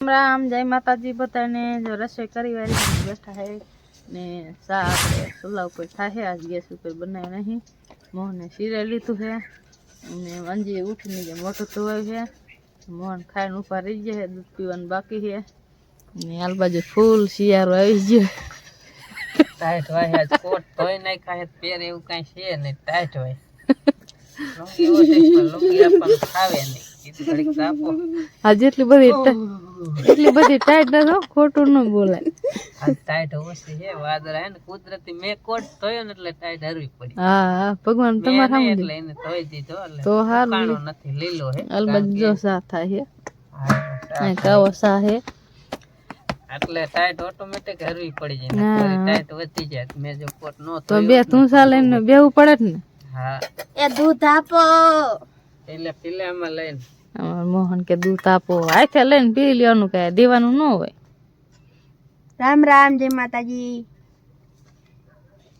राम जय माता जी बताने जो रसोई करी वाली बैठा है ने सा આપણે ચૂલા ઉપર થાય આજ ગેસ ઉપર બનાવ્યો નહીં મોહને શીરે લીધું છે અને અંજી ઉઠીને જે મોટું ધોવાયું છે મોહન ખાઈને ઉપર રહી જાય દૂધ પીવાનું બાકી છે ને હાલ બાજુ ફૂલ શિયાળો આવી ગયો ટાઈટ હોય આજ કોટ ધોઈ નહીં ખાય પેર એવું કઈ છે નહીં ટાઈટ હોય લુંગી એવો ટેક્સ લુંગી આપણને ખાવે નહીં ઘડીક આપો આ જેટલી બધી ટાઈટ ન ખોટું ન બોલાય આ ટાઈટ ઓછી છે વાદળા હે ને કુદરતી મેં કોટ ધોયો ને એટલે ટાઈટ હરવી પડી હા ભગવાન તમારા સામે એટલે એને ધોઈ દીધો એટલે તો હાલ કાણો નથી લીલો હે અલબત્ત જો સા થાય હા છે કાવો સા હે એટલે ટાઈટ ઓટોમેટિક હરવી પડી જાય ને ટાઈટ વધી જાય મેં જો કોટ નો તો બે તું સા લઈને બેવું પડે ને હા એ દૂધ આપો એટલે પીલામાં લઈને મોહન કે દૂધ આપો હાથે લઈને પી લેવાનું કે દેવાનું ન હોય રામ રામ જય માતાજી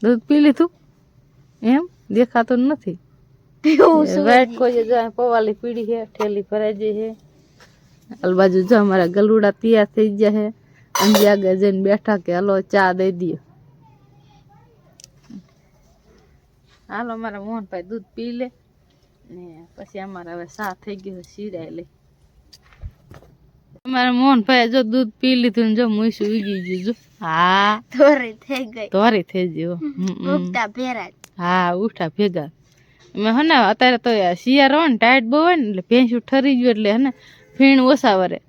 દૂધ પી લીધું એમ દેખાતું નથી વાઈટ કોઈ જો પવાલી પીડી છે ઠેલી ભરાઈ ગઈ છે હાલ બાજુ જો અમારા ગલુડા તૈયાર થઈ ગયા છે અંજી આગળ જઈને બેઠા કે હલો ચા દઈ દો હાલો અમારા મોહનભાઈ દૂધ પી લે ને પછી અમારે હવે સા થઈ ગયું શીરાય લે અમારા મોહનભાઈ જો દૂધ પી લીધું ને જો મૂસું ઉગી ગયું જો હા થોરી થઈ ગઈ તોરી થઈ ગયો ઉગતા ભેરા હા ઉઠા ભેગા મેં હે ને અત્યારે તો શિયાળો હોય ને ટાઈટ બહુ હોય ને એટલે ભેંસું ઠરી ગયું એટલે હે ને ફીણ ઓછા વરે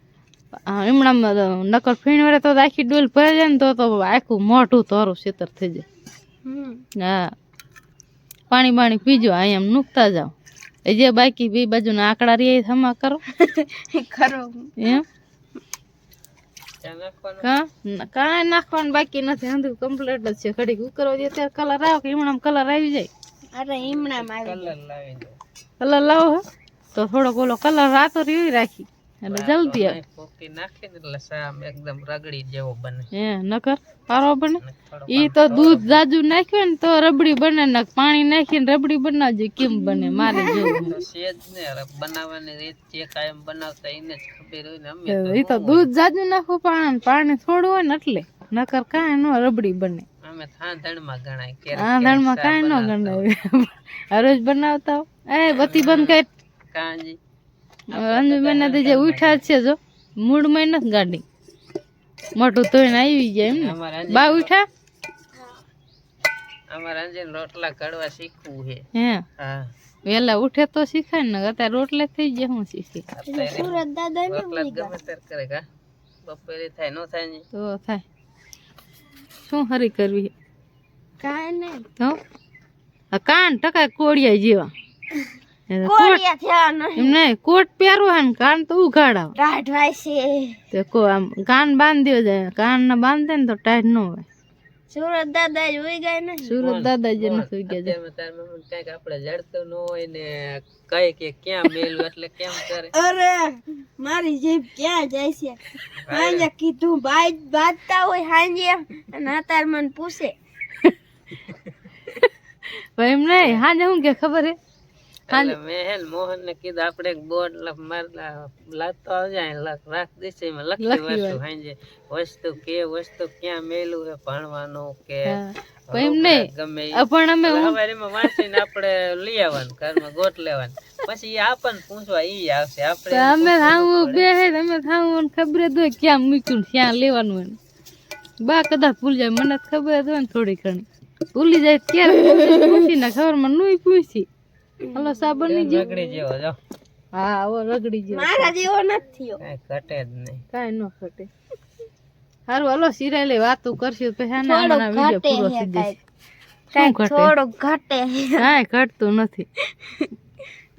એમણામાં નકર ફીણ વરે તો આખી ડોલ ભરાઈ જાય ને તો આખું મોઢું તોરું શેતર થઈ જાય હા પાણી બાણી પીજો અહીંયા આમ નૂકતા જાઓ એ જે બાકી બે બાજુના આંકડા રે હમા કરો ખરો એમ કાંઈ નાખવાનું બાકી નથી અંધું કમ્પ્લીટ જ છે ઘડીક ઉકરવા દે ત્યારે કલર આવે કે ઈમણામ કલર આવી જાય અરે ઈમણા માં કલર લાવી દો કલર લાવો હે તો થોડોક ઓલો કલર રાતો રેવી રાખી એટલે જલ્દી આવે પોકી નાખીને એટલે સામ એકદમ રગડી જેવો બને હે નકર પારો બને ઈ તો દૂધ જાજુ નાખ્યું ને તો રબડી બને ને પાણી નાખીને રબડી બનાવજો કેમ બને મારે જેવું સેજ ને બનાવવાની રીત જે કાયમ બનાવતા એને જ ખબર હોય ને અમે ઈ તો દૂધ જાજુ નાખવું પાણી થોડું હોય ને એટલે નકર કાંઈ ન રબડી બને અમે થાંધણમાં ગણાય કે આંધણમાં કાંઈ ન ગણાય રોજ બનાવતા હો એ બત્તી બંધ કર કાંજી અંજુબેન જે ઉઠા છે જો મૂડમાં નથી ગાડી મોટું ધોઈને આવી જાય એમ બા ઉઠા અમારા અંજન રોટલા કડવા શીખવું છે હે હા વેલા ઉઠે તો શીખાય ને અત્યારે રોટલે થઈ જાય હું શીખી સુરત દાદા રોટલા ગમે ત્યારે કરે કા બપોરે થાય નો થાય ને તો થાય શું હરી કરવી કાઈ ને તો કાન ટકા કોડિયા જેવા કોડિયા થયા નહીં એમ નહીં કોટ પહેરવો હે ને કાન તો ઉઘાડા કાઢવાય છે તે કો આમ કાન બાંધી જાય કાન ને બાંધે ને તો ટાઈટ ન હોય સુરત દાદા જોઈ ગયા ને સુરત દાદા જે નથી ગયા અત્યારમાં કઈક આપણે જડતું ન હોય ને કઈ કે ક્યાં મેલું એટલે કેમ કરે અરે મારી જીભ ક્યાં જાય છે હાંજે કીધું બાઈ બાજતા હોય હાંજે અને અત્યારે મને પૂછે ભાઈ એમ નહીં હાજે શું કે ખબર હે એટલે મેં હે મોહન ને કીધું આપણે એક બોર્ડ લાગતો આવજાય રાખ દેશે એમાં લખી વાંચું હાંજે વસ્તુ ક્યાં મેલું હે ભણવાનું કે એમ નહીં ગમે પણ અમે સવારીમાં વાંચીને આપણે લઈ આવવાનું ઘરમાં ગોટ લેવાનું પછી આપણને પૂછવા ઈ આવશે આપણે અમે થાવું બે હે અમે થાવું ખબર જ હોય ક્યાં મૂક્યું ક્યાં લેવાનું હોય બા કદાચ ભૂલી જાય મને ખબર જ હોય ને થોડી ઘણી ભૂલી જાય ત્યારે પૂછીને ખબરમાં નહીં પૂછી હલો સાબન ની રગડી જેવો જો હા ઓ રગડી જેવો મારા જેવો નથી કઈ ઘટે જ નહીં કાઈ ન ઘટે હારું હલો સિરાય લે વાતો કરશું તો હે ને આના વિડિયો પૂરો થઈ જશે શું ઘટે થોડો ઘટે કાઈ ઘટતું નથી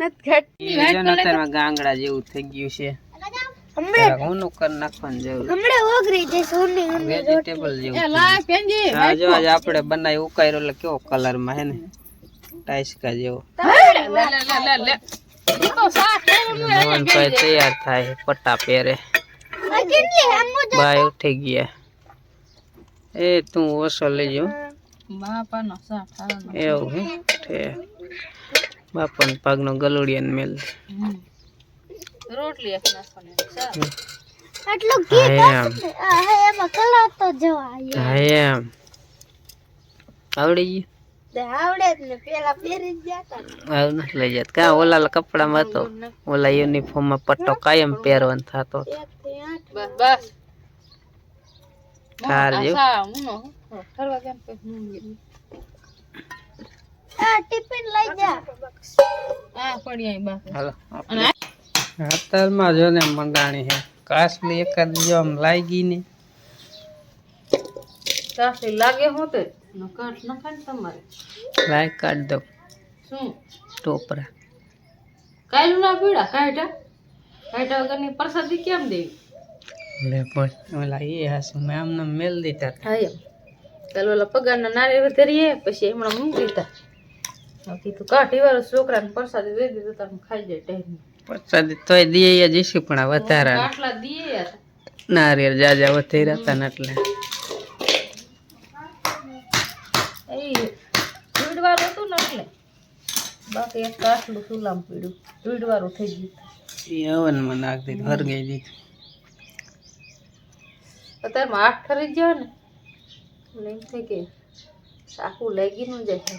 નથી અત્યારમાં ગાંગડા જેવું થઈ ગયું છે ઊનું કરી નાખવાનું જરૂર હમણાં ઓગરી જાય સોની વેજીટેબલ જેવું એ લા પેંજી હા જો આજે આપણે બનાવી ઉકાયરો એટલે કેવો કલર માં હે ને ટાઈસકા જેવો લે તો સાક મોહનભાઈ તૈયાર થાય પટ્ટા પહેરે બાય ઉઠી ગયા એ તું ઓછો લેજો બાપાનો સાક એવું હે બાપાનો પગનો ગલુડિયાને મેલ રોટલી એક નાખવાની આટલું હા એમ એમાં કલર તો જોવા હા એમ આવડી ગયું આવડે જ ને પેલા પહેરી જ જતા આવું નથી લઈ જત કા ઓલા કપડામાં હતો ઓલા યુનિફોર્મ માં પટ્ટો કાયમ પહેરવાનો થતો બસ બસ ચાર જેવું ફરવા ગયા આ ટિફિન લઈ જા હા પડી અહીં બા હાલો અત્યારમાં જો ને મંડાણી હે કાસલી એકાદ જો આમ લાગી ને સાસી લાગે હોતે કાટ નખાય ને તમારે લાઈ કાઢ દો શું ટોપરા કાયલું ના પીડા કાઢ્યા વગરની પ્રસાદી કેમ દેવી લે પણ ઓલા એ હાસુ મેં આમને મેલ દીધા હા એમ ચાલ ઓલા પગારના નારે ધરીએ પછી હમણાં મૂકી દીધા કીધું કાઢી વાળો છોકરાને પ્રસાદી દઈ દીધું તમે ખાઈ જાય ટાઈમ પ્રસાદી તોય દઈએ જઈશું પણ વધારા આટલા દીએ નારિયેળ જાજા વધેરા હતા ને એટલે એ પીડવાળું હતું ને એટલે બાકી એક કાટલું સુલામ પીડ્યું પીડવાળું થઈ ગયું એ હવનમાં નાખ દીધું હરગાઈ દીધું અત્યારમાં આઠ ઠરી જાય ને એટલે એમ થાય કે આખું લાગી ન જાય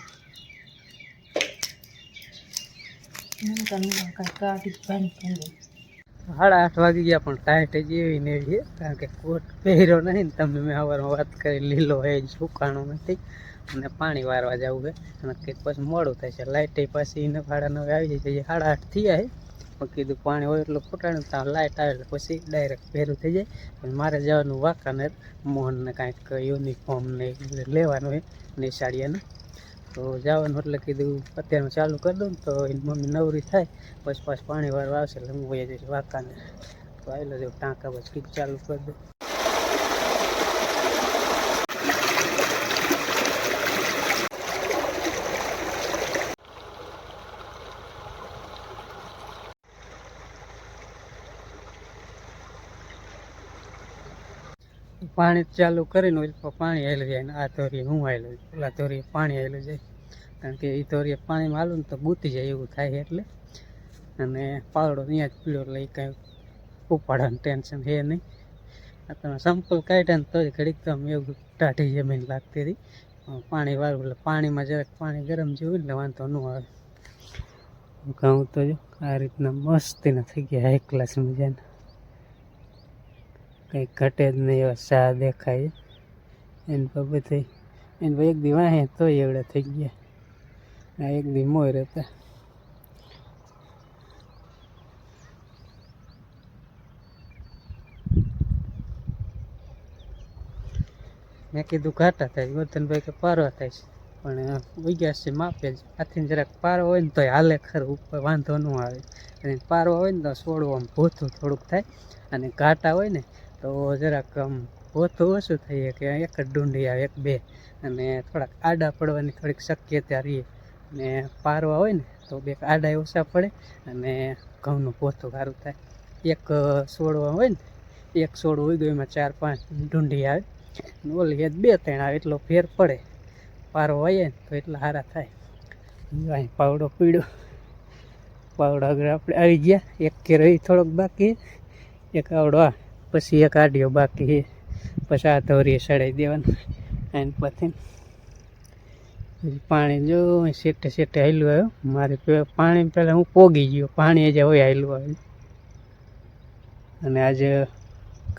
સાડા 8 વાગી ગયા પણ ટાઈટ જ એવી ને એવી છે કારણ કે કોટ પહેર્યો નહીં ને તમે મેં સવારમાં વાત કરી લીલો હે સુકાણો નથી અને પાણી વારવા જવું છે અને કંઈક પછી મોડું થાય છે લાઇટ પાછી એને 9:30 આવી જાય છે 8:30 થયા છે પણ કીધું પાણી હોય એટલું ફૂટાણું ત્યાં લાઇટ આવે એટલે પછી ડાયરેક્ટ ભેરું થઈ જાય પણ મારે જવાનું વાંકાનેર મોહનને કાંઈક યુનિફોર્મ ને લેવાનું હોય નિશાળીયાને તો જવાનું એટલે કીધું અત્યારમાં ચાલુ કરી દઉં ને તો એની મમ્મી નવરી થાય પછી પાછું પાણી વાળવા આવશે એટલે હું વહી જઈશ વાંકાનેર તો આવેલો જેવું ટાંકા બસ કીધું ચાલુ કરી દઉં પાણી ચાલુ કરીને પાણી આવેલું જાય ને આ ધોરીએ હું આવેલું ઓલા ધોરીએ પાણી આવેલું જાય કારણ કે એ ધોરીએ પાણીમાં હાલું ને તો ગૂતી જાય એવું થાય એટલે અને પાવડો અહીંયા જ પીળો એટલે એ કાંઈ ઉપાડવાનું ટેન્શન છે નહીં આ તમે સંપલ કાઢ્યા ને તો જ ઘડીક તો આમ એવું ટાઢી જમીન લાગતી હતી પાણી વાળું એટલે પાણીમાં જરાક પાણી ગરમ જેવું એટલે વાંધો ન આવે ઘઉં તો જો આ રીતના મસ્તીના થઈ ગયા હાઈ ક્લાસ મજાના કંઈ ઘટે જ નહીં એવા ચા દેખાય એને પર બધી એને એક દી વાહે તો એવડા થઈ ગયા આ એક દી મોર હતા મેં કીધું ઘાટા થાય ગોરધનભાઈ કે પારવા થાય છે પણ ઉગ્યા છે માપે જ આથી જરાક પારો હોય ને તો હાલે ખરું ઉપર વાંધો ન આવે અને પારવા હોય ને તો છોડવું આમ ભૂથું થોડુંક થાય અને ઘાટા હોય ને તો જરાક આમ ભૂથું ઓછું થઈ કે એક જ ડુંડી આવે 1-2 અને થોડાક આડા પડવાની થોડીક શક્યતા રહીએ અને પારવા હોય ને તો 2 આડા ઓછા પડે અને ઘઉંનું ભૂથું સારું થાય એક છોડવા હોય ને એક છોડવું હોય તો એમાં 4-5 ડુંડી આવે ઓલી 2-3 આવે એટલો ફેર પડે પારો હોય ને તો એટલા સારા થાય અહીં પાવડો પીડ્યો પાવડો આગળ આપણે આવી ગયા એક કે રહી થોડોક બાકી એક આવડો આ પછી એક આડિયો બાકી છે પછી આ ધોરીએ ચડાવી દેવાનું એને પછી પાણી જો સેટે સેટે હાલ્યું આવ્યું મારે પાણી પહેલાં હું પોગી ગયો પાણી જે હોય હાલ્યું આવ્યું અને આજે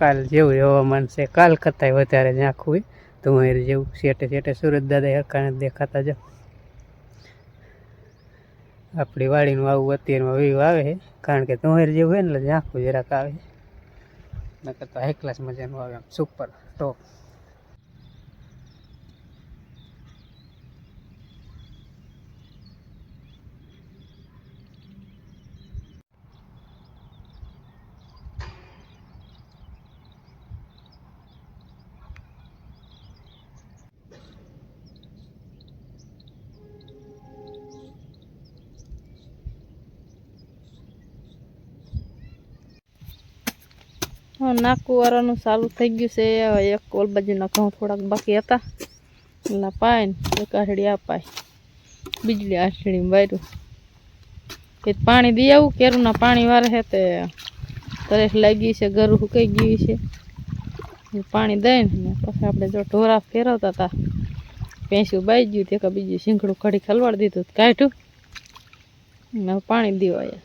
કાલ જેવું હવામાન છે કાલ કરતાં વધારે જ આખું હોય ધુંવેર જેવું સેટે સેટે સુરત દાદા હરકાને દેખાતા જાવ આપણી વાડીનું આવું અત્યારમાં વ્યૂ આવે છે કારણ કે ધુંવેર જેવું હોય ને એટલે આખું જરાક આવે નકર તો હાઈ ક્લાસ મજાનું આવે આમ સુપર ટોપ નાકું વાળાનું ચાલુ થઈ ગયું છે હવે એક ઓલ બાજુના ઘઉં થોડાક બાકી હતા એટલે પાય ને એક આઠડી અપાય બીજળી આઠડી વાર્યું કે પાણી દઈ આવું કેરુંના પાણી વારે છે તે તરસ લાગી છે, ગરું સુકાઈ ગયું છે. પાણી દઈને ને પછી આપણે જો ઢોરા ફેરવતા હતા, ભેંસું બાઈ ગયું તે બીજું શીંગડું કઢી ખલવાડી દીધું, કાઢ્યું ને હવે પાણી દેવાય.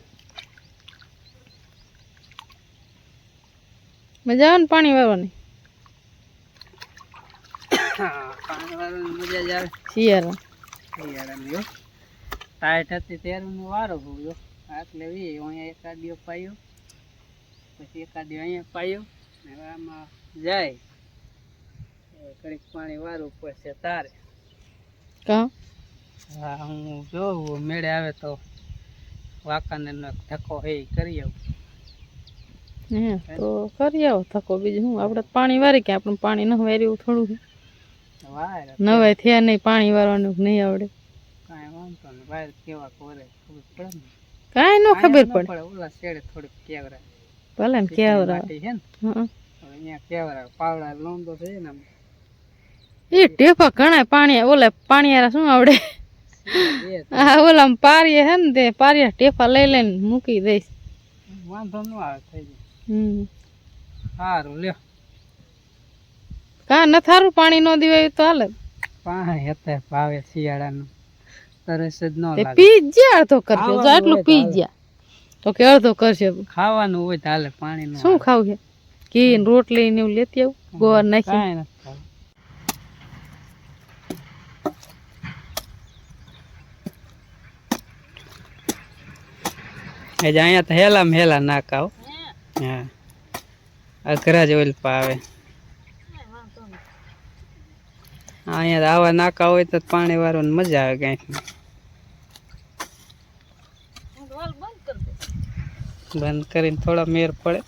મજા આવે ને પાણી વાળવાની? મજા જ આવે શિયાળા શિયાળાની. ટાઈટ હતી ત્યારે વારો હોયો એટલે અહીંયા એકાદીઓ પાયો, પછી એકાદીઓ અહીંયા પાયો ને આમાં જાય ઘડીક પાણી વારવું પડશે તારે. કા હા હું જોઉં મેળે આવે તો વાંકાને ધક્કો હે કરી આવું. હે તો કરી આવો થકો. બીજું શું, આપણે પાણી વારી કે આપણે પાણી ન વાર્યું થોડું છે. વાયર નવાય થયા નહીં, પાણી વારવાનું નહીં આવડે કાંઈ વાંધો નહીં. વાયર કેવા કોરે ખબર પડે ને? કાંઈ ન ખબર પડે. ઓલા શેડે થોડીક કેવરા ભલે ને કેવરા માટી છે ને, હા અહીંયા કેવરા પાવડા લોંદો છે ને એ ટેપા ઘણા પાણી ઓલા પાણીયારા શું આવડે હા ઓલા પારીએ હે ને તે પારિયા ટેપા લઈ લઈને મૂકી દઈશ. વાંધો ન આવે થઈ જાય. સારું લ્યો. કા ન થારું પાણી ન દેવાય તો હાલે. પાણી અત્યારે ભાવે શિયાળાનું તરસ જ ન તે લાગે. પી જ જા અડધો કરજો, જો આટલું પી જ જા તો કે અડધો કરશે. ખાવાનું હોય તો હાલે, પાણી નું શું ખાવું છે? ઘી ને રોટલી ને એવું લેતી આવું, ગોળ નાખી. કાંઈ નથી ખાવું. અહીંયા તો હેલા નાખા હો. હા અઘરા જ ઓલ પાવે. અહીંયા આવા નાકા હોય તો પાણી વાળવાની મજા આવે ક્યાંક. બંધ કરીને થોડો મેર પડે.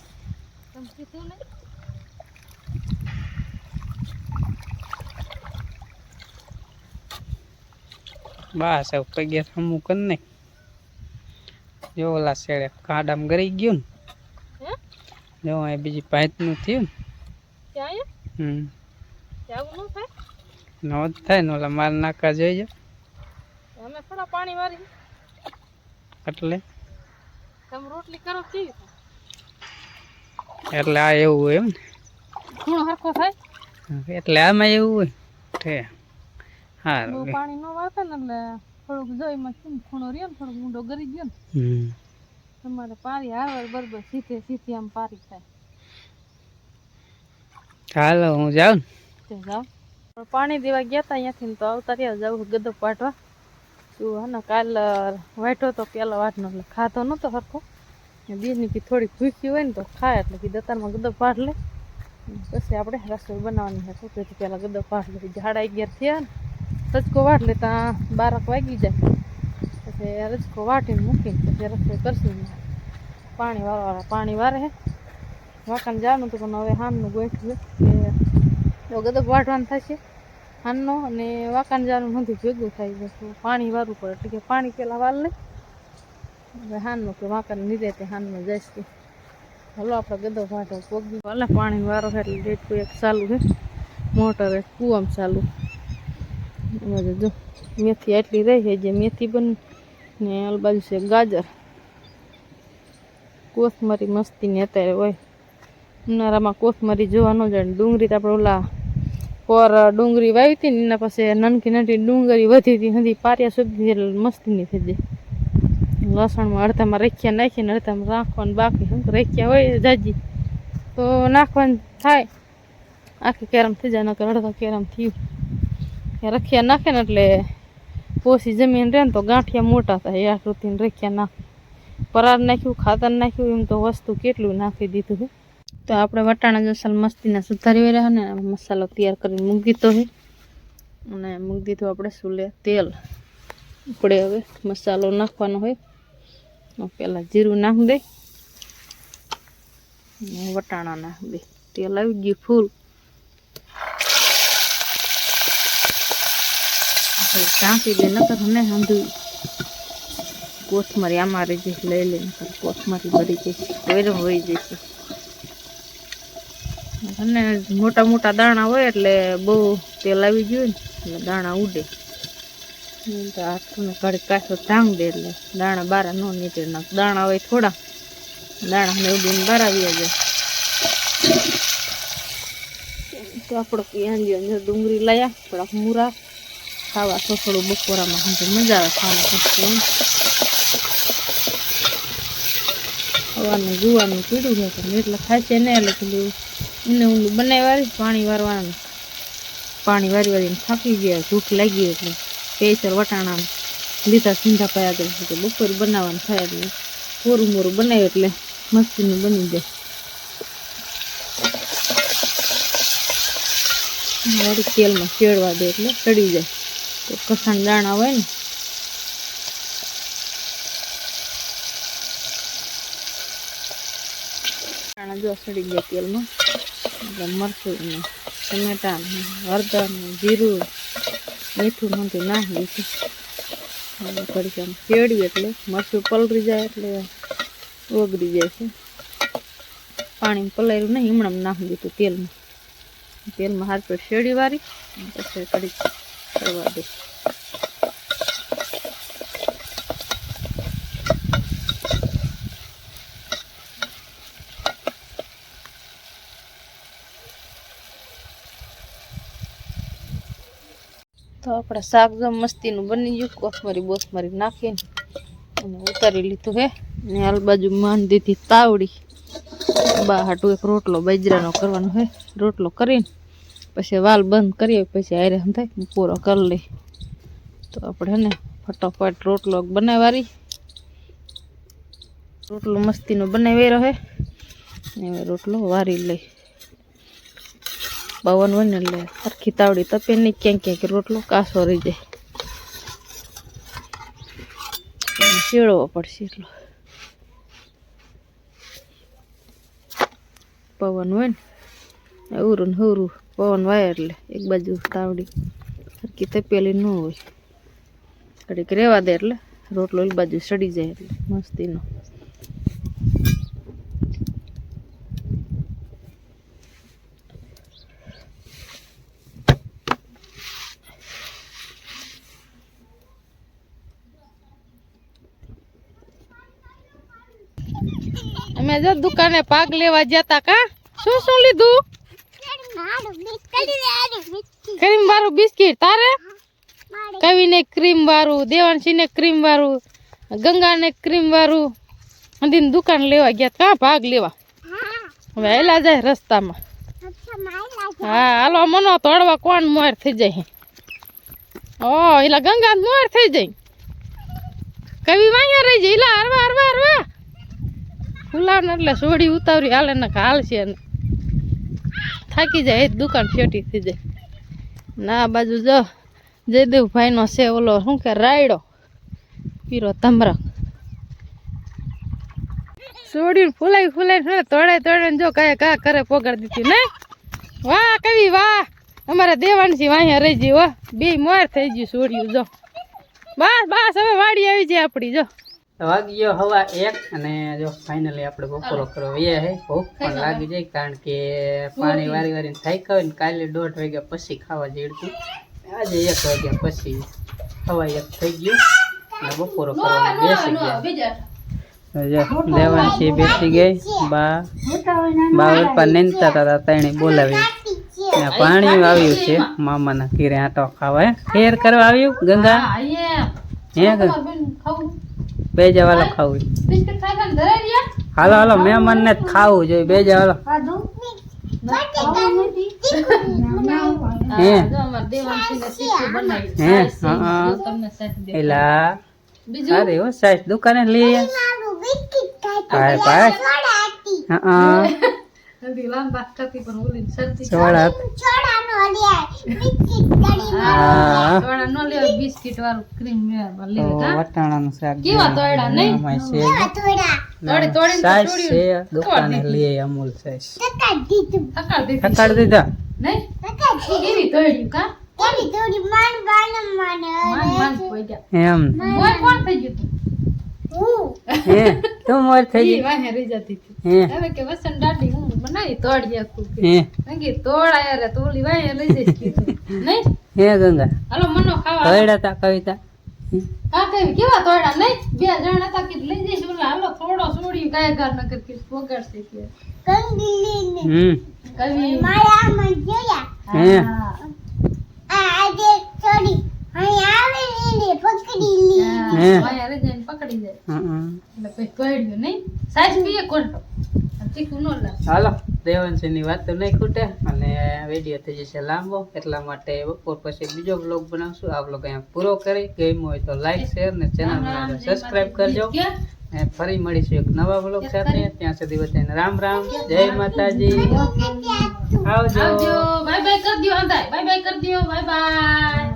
બસ હવે પગે હમું કર નહીં. જો ઓલા શેડે કાંડામાં ગરી ગયું ને, જો અહીં બીજી પાઇપનું થયું ને. નો જ થાય ને, ઓલા માર નાકા જોઈજો અમે થોડા પાણી વારી એટલે તમે રોટલી કરો કેવી એટલે આ એવું હોય એમ ખૂણો હરખો થાય ને, એટલે આમાં એવું હોય છે. બહુ સારું પાણી ન વાળતા ને એટલે થોડુંક જોઈમાં કેમ ખૂણો રહ્યો ને થોડોક ઊંડો ગરી ગયો ને તમારે પારી હારવાર બરોબર સીધી આમ પારી થાય. હાલો હું જાઉં ને. તે જાઓ પાણી દેવા ગયા હતા અહીંયાથી તો આવતા રહ્યા જાવ ગદો પાટવા. શું હે ને કાલ વાટો તો પેલા વાટનો એટલે ખાતો નહોતો સરખો. બીજની કી થોડીક ભૂખી હોય ને તો ખાય એટલે કે દતારમાં ગદો પાટ લે પછી આપણે રસોઈ બનાવવાની છે. તો પેલા ગદો પાટ લે, ઝાડા 11 થયા ને રચકો વાટ લે ત્યાં 12 વાગી જાય. પછી રચકો વાટીને મૂકીને પછી રસોઈ કરશું. પાણી વાળવા પાણી વારે હે વાંકાને જવાનું હતું પણ હવે હાનનું ગોઠવું કે ગદો વાટવાનું થશે હાનનો અને વાંકાને જવાનું નથી ભેગું થાય છે. પાણી વારવું પડે એટલે કે પાણી પેલા વાલ લે હવે હાનનું કે વાંકાને નીચે તે હાનમાં જઈશ કે હલો આપણે ગદો વાટો પોગી ભલે પાણી વારો છે એટલે ડેટકું એક ચાલુ છે, મોટર એક કૂવામાં ચાલુ. એમાં જો મેથી આટલી રહી છે જે મેથી બન ને ઓલ બાજુ છે ગાજર, કોથમરી મસ્તીની અત્યારે હોય. ઉનાળામાં કોથમરી જોવા ન જાય. ડુંગળી તો આપણે ઓલા પર ડુંગળી વાવી હતી ને એના પછી નાનકી નાની ડુંગળી વધી હતી હજી પારિયા સુધી એટલે મસ્તીની થઈ જાય. લસણમાં અડધામાં રેખિયા નાખીને અડધામાં રાખવાનું બાકી. શું રેખિયા હોય જાજી તો નાખવાનું થાય, આખી કેરમ થઈ જાય. નકર અડધા કેરમ થયું રખિયા નાખે ને એટલે પોસી જમીન રહે ને તો ગાંઠિયા મોટા થાય. આકૃતિને રેખિયા નાખે. પરાર નાખ્યું, ખાતર નાખ્યું, એમ તો વસ્તુ કેટલું નાખી દીધું છે. તો આપણે વટાણા જસલ મસ્તીના સુધારી રહ્યા ને મસાલો તૈયાર કરીને મૂકી દીધો છે અને મૂકી દીધું આપણે સુલે તેલ. આપણે હવે મસાલો નાખવાનો હોય. પહેલાં જીરું નાખી દે, વટાણા નાખી દે. તેલ આવી ગયું ફૂલ. ટાંકી દે નકર ને સાંધું કોથમરી અમારી જે લઈ લે નકર કોથમરી બળી જશે, કોયરો હોઈ જશે. અને મોટા મોટા દાણા હોય એટલે બહુ તેલ આવી ગયું ને એટલે દાણા ઉડે. તો હાથને ઘડી કાચો ઢાંગ દે એટલે દાણા બારા ન નીકળે. દાણા હોય થોડા દાણા ને એવું બહાર આવી જાય તો આપણે અહીંયા ડુંગળી લાયા થોડાક મૂરા ખાવા થોડું બપોરામાં મજા આવે ખાવાનું. સવારનું જુવાનું પીડું છે પણ એટલે ખાય છે ને એટલે પેલું ઊંડે ઊંડું બનાવી પાણી વારવાનું. પાણી વારી વારીને થાકી ગયા, ભૂખ લાગી એટલે સ્પેશિયલ વટાણા લીધા સીંધા કયા કરે બપોર બનાવવાનું થાય એટલે કોરું મોરું બનાવ્યું એટલે મસ્તીનું બની જાય. વળી તેલમાં શેડવા દે એટલે ચડી જાય. તો કસાણ દાણા હોય ને દાણા જો સડી ગયા તેલમાં એટલે મરચું ને ટમેટા ને હળદર ને જીરું મીઠું નહોતું નાખી દીધું. ઘડીક આમ શેડ્યું એટલે મરચું પલળી જાય એટલે ઓગળી જાય છે. પાણી પલાળ્યું નહીં હમણાં નાખી દીધું તેલમાં હાથ પર શેડી વારી પછી કડીક કરવા દે. તો આપણે શાક જો મસ્તીનું બની ગયું. કોથમરી બોથમરી નાખીને અને ઉતારી લીધું હે ને હાલ બાજુ માંડી દીધી તાવડી. બા હાટું એક રોટલો બાજરાનો કરવાનો હે. રોટલો કરીને પછી વાલ બંધ કરીએ પછી હારે એમ થાય પૂરો કરી લઈ. તો આપણે ને ફટાફટ રોટલો બનાવવાની. રોટલો મસ્તીનો બનાવી રહે ને રોટલો વારી લઈ. બાવન વને એટલે સરખી તાવડી તપે નહીં, ક્યાંક ક્યાંક રોટલો કાસો રહી જાય. શેળવો પડશે એટલો પવન હોય ને અવરું ને હવરું પવન વાય એટલે એક બાજુ તાવડી સરખી તપેલી ન હોય ઘડીક રહેવા દે એટલે રોટલો એક બાજુ સડી જાય એટલે મસ્તીનો. અમે જો દુકાને પાક લેવા જતા કા શું લીધું? ક્રીમ વાળું બિસ્કિટ. તારે? કવિને ક્રીમ વાળું, દેવાંશીને ક્રીમ વાળું, ગંગાને ક્રીમ વાળું. અંદીને દુકાન લેવા ગયા કા ભાગ લેવા. હવે હેલા જાય રસ્તામાં. હા હાલો મનો તોડવા કોણ મોર થઈ જાય. ઓ એલા ગંગા મોર થઈ જાય. કવિ વાંયા રહી જાય. એલા હરવા હરવા હરવા ફૂલાવ ને એટલે સોડી ઉતાવરી હાલે ને હાલ છે ને થાકી જાય. દુકાન ફેટી થઈ જાય. ના બાજુ જો જયદેવભાઈ નો છે ઓલો શું કે રાયડો પીરો તમરક સોડી ફૂલાઈ તોડે જો કયા કા કરે પોગાડી દીધી ને. વાહ કવિ વાહ, અમારે દેવાંશી વાંયા રહી ગઈ. વાહ બે મોર થઈ ગયું સોડ્યું. જો બસ હવે વાડી આવી જાય આપડી. જો વાગી ગયો 1:15 અને જો ફાઇનલી આપણે બપોરો કરવા વયા હે. ભૂખ પણ લાગી જાય કારણ કે પાણી વારી વારીને થાક્યા હોય ને. કાલે 1:30 વાગ્યા પછી ખાવા જેડતું, આજે 1 વાગ્યા પછી 1:15 થઈ ગયું અને બપોરો કરવા બેસી ગયા. દેવાંશી બેસી ગઈ. બા ઉપર નેનતા હતા તણે બોલાવી ને પાણી આવ્યું છે મામાના ઘીરે આટો ખાવા. ફેર કરવા આવ્યું ગંગા હે બે જવાલો ખાવું. હાલો હાલો મહેમાન ને ખાવું જોઈએ. બે જવાલો એલા અરે હો સાઈડ દુકાને લઈ પાય પાય બિસ્કિટ વાળું ક્રીમ વટાણાનું શાક દુકાને લઈ અમૂલ સાઈઝ થકાડ દીધા એમ તું મોર થઈ ગઈ. હવે કે વસન દાડી હું બનાવી તોડી આખું કે તોડાયા રે તોલી વાય લઈ જઈશ કીધું નહીં. હે ગંગા હાલો મનો ખાવા તોડા તા કવિતા હા કઈ કેવા તોડા નહીં 2 જણ હતા કે લઈ જઈશ ઓલા હાલો થોડો છોડી કાય ગાર ન કરતી વગાડશે કે હમ કવિ હે હે વાયા રે જઈને પકડી જાય હમ એટલે પછી તોડ્યું નહીં સાઈઝ પીએ કોણતો ચીકુ નો લા હાલો દેવાંશની વાત તો નહીં ખૂટે અને વિડીયો થઈ જશે લાંબો એટલા માટે બપોર પછી બીજો બ્લોગ બનાવશું આ બ્લોગ અહીંયા પૂરો કરી ગમ્યો હોય તો લાઈક શેર ને ચેનલ સબસ્ક્રાઇબ કરજો અને ફરી મળીશું એક નવા બ્લોગ સાથે ત્યાં સુધી બધાને રામ રામ જય માતાજી આવજો આવજો બાય બાય કરી દો અંધાય બાય બાય કરી દો બાય બાય